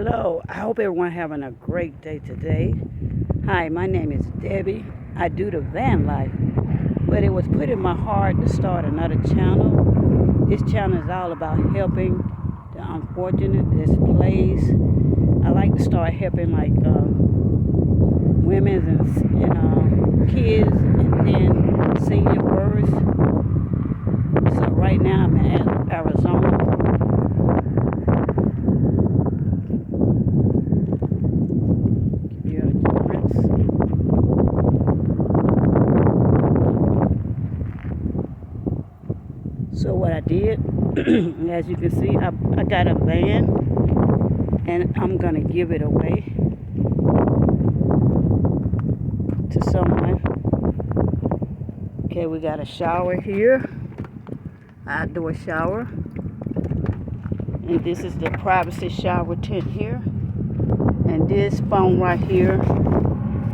Hello, I hope everyone having a great day today. Hi, my name is Debbie. I do the van life, but it was put in my heart to start another channel. This channel is all about helping the unfortunate, displaced. I like to start helping like women and kids, and then senior births. So right now I'm in Arizona. So what I did, as you can see, I got a van and I'm gonna give it away to someone. Okay, we got a shower here, outdoor shower, and this is the privacy shower tent here. And this phone right here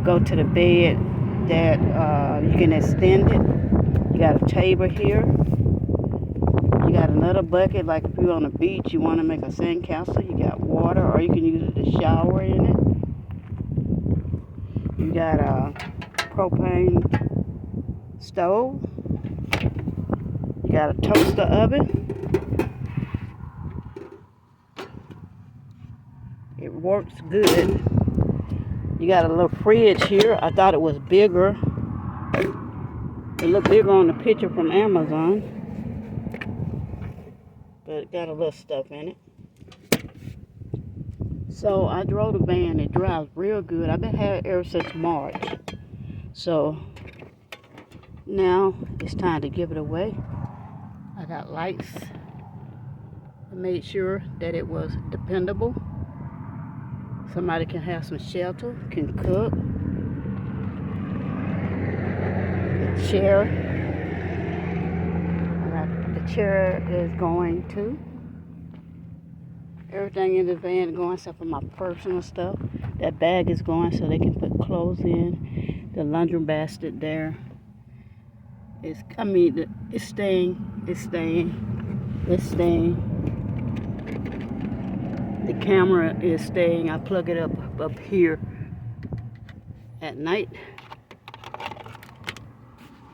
go to the bed that you can extend it. You got a table here. You got another bucket, like if you're on the beach, you want to make a sandcastle, you got water, or you can use it to shower in it. You got a propane stove. You got a toaster oven. It works good. You got a little fridge here. I thought it was bigger. It looked bigger on the picture from Amazon. But it got a little stuff in it. So I drove the van. It drives real good. I've been having it ever since March. So now it's time to give it away. I got lights. I made sure that it was dependable. Somebody can have some shelter, can cook. The chair. The chair is going too. Everything in the van is going except for my personal stuff. That bag is going so they can put clothes in. The laundry basket there. It's staying. It's staying. The camera is staying. I plug it up here at night.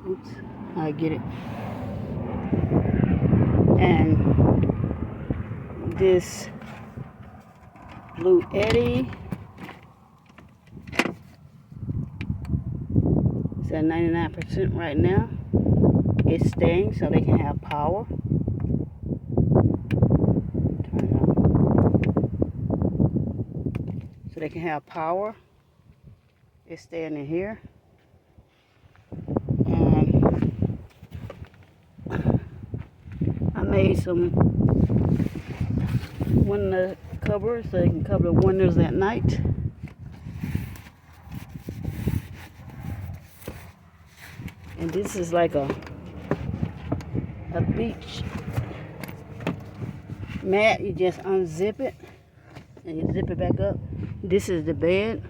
Oops, I get it. And this Blue Eddy is at 99% right now. It's staying so they can have power. Turn it on. So they can have power. It's staying in here. And I made some window covers so they can cover the windows at night. And this is like a beach mat. You just unzip it and you zip it back up. This is the bed.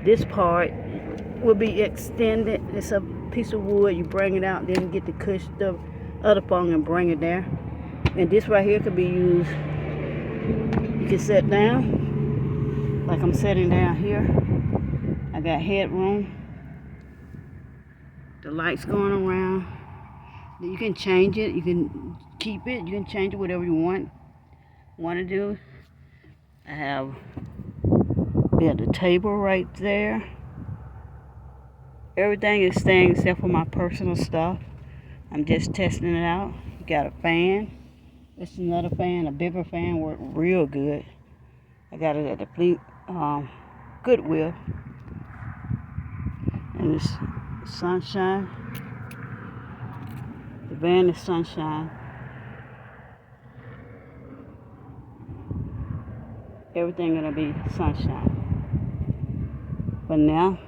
This part will be extended. It's a piece of wood. You bring it out, then you get the cushion, the other phone, and bring it there. And this right here could be used. You can sit down, like I'm sitting down here. I got headroom. The lights going around. You can change it. You can keep it. You can change it whatever you want to do. I have the table right there. Everything is staying except for my personal stuff. I'm just testing it out. You got a fan. It's another fan, a bigger fan, worked real good. I got it at the Goodwill. And it's sunshine. The van is sunshine. Everything gonna be sunshine. But now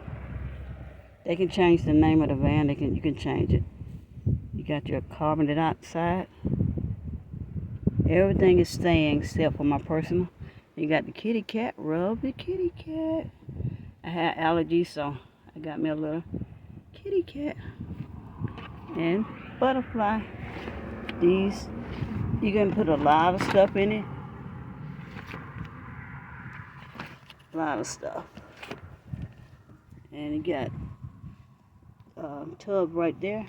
they can change the name of the van. You can change it. You got your carbon dioxide. Everything is staying except for my personal. You got the kitty cat. Rub the kitty cat. I had allergies, so I got me a little kitty cat. And butterfly. These, you can put a lot of stuff in it. a lot of stuff. And you got a tub right there.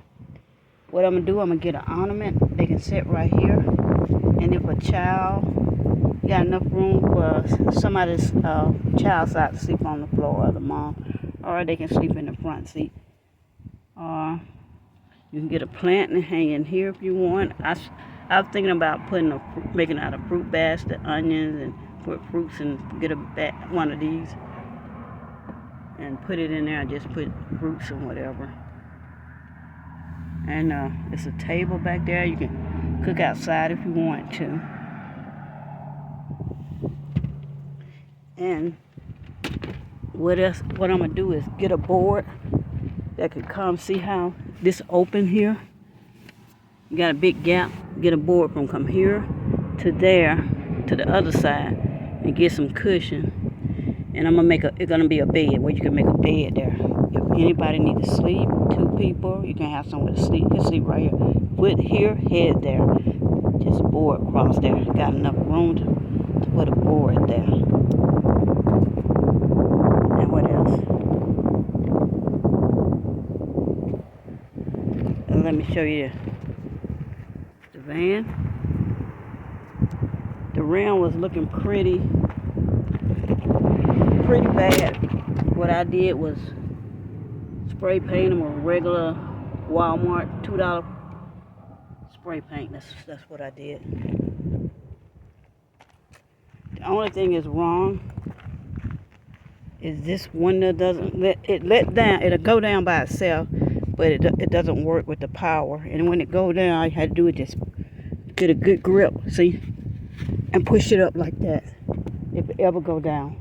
What I'm gonna do, I'm gonna get an ornament. They can sit right here. And if a child, you got enough room for somebody's child side to sleep on the floor, or the mom, or they can sleep in the front seat. Or you can get a plant and hang in here if you want. I was thinking about making out a fruit basket, onions, and put fruits and get one of these and put it in there. I just put fruits and whatever. And it's a table back there. You can cook outside if you want to. And what else? What I'm gonna do is get a board that could come. See how this open here? You got a big gap. Get a board from come here to there to the other side and get some cushion. And I'm gonna make it's gonna be a bed where you can make a bed there. If anybody needs to sleep, 2 people, you can have somewhere to sleep. You can sleep right here. Foot here, head there. Just a board across there. Got enough room to put a board there. And what else? Let me show you the van. The rim was looking pretty bad. What I did was spray paint them with regular Walmart $2 spray paint. That's what I did. The only thing is wrong is this window doesn't let down. It'll go down by itself, but it doesn't work with the power. And when it go down, all you had to do is just get a good grip, see, and push it up like that. If it ever go down.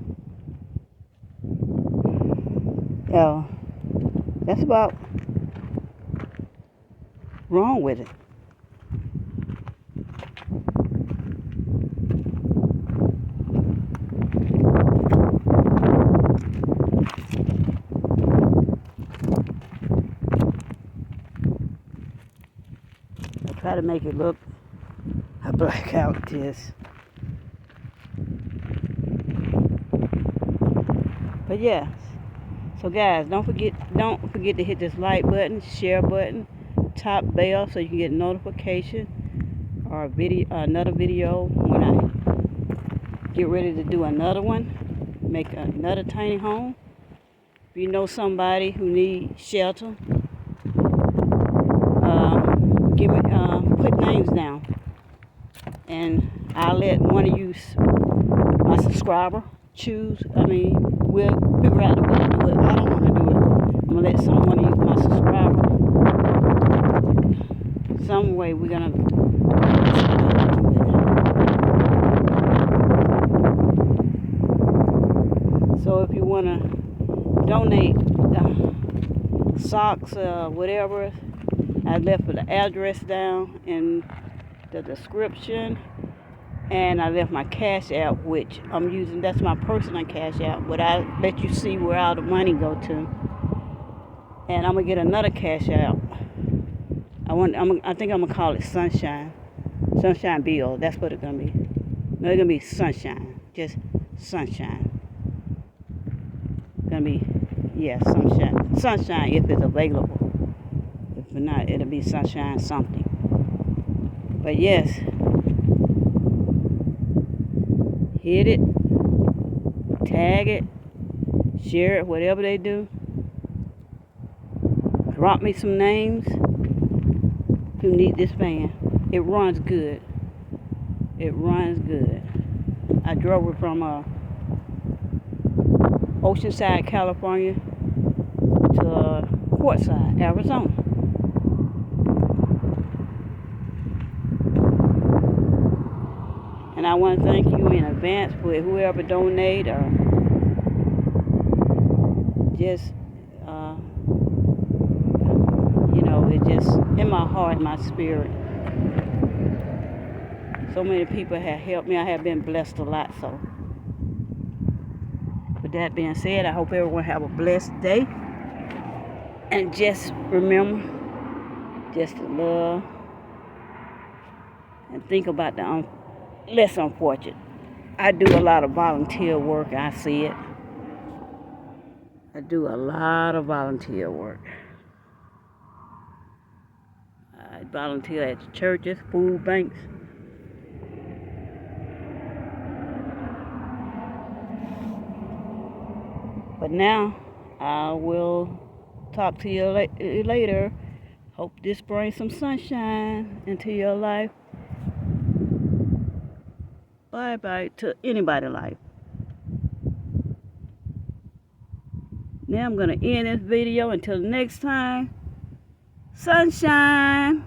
That's about wrong with it. I try to make it look how blackout it is. But yeah. So guys, don't forget to hit this like button, share button, top bell so you can get notification or another video when I get ready to do another one, make another tiny home. If you know somebody who needs shelter, put names down, and I'll let one of you, my subscriber, choose. We'll figure out a way to do it. I don't want to do it. I'm gonna let one of you, my subscriber, some way we're gonna do it. So if you wanna donate socks, whatever, I left the address down in the description. And I left my Cash App, which I'm using. That's my personal Cash App, but I let you see where all the money go to. And I'm gonna get another Cash App. I think I'm gonna call it Sunshine Bill. That's what it's gonna be. No, it's gonna be Sunshine, just Sunshine. It's gonna be, yeah, Sunshine if it's available. If not, it'll be Sunshine something. But yes. Hit it, tag it, share it, whatever they do. Drop me some names who need this van. It runs good. It runs good. I drove it from Oceanside, California to Quartzsite, Arizona. And I want to thank you in advance for whoever donate or just, it's just in my heart, my spirit. So many people have helped me. I have been blessed a lot. So with that being said, I hope everyone have a blessed day. And just remember, just to love and think about the less unfortunate. I do a lot of volunteer work. I see it. I do a lot of volunteer work. I volunteer at churches, food banks. But now, I will talk to you later. Hope this brings some sunshine into your life. Bye-bye to anybody's life. Now I'm going to end this video until next time. Sunshine.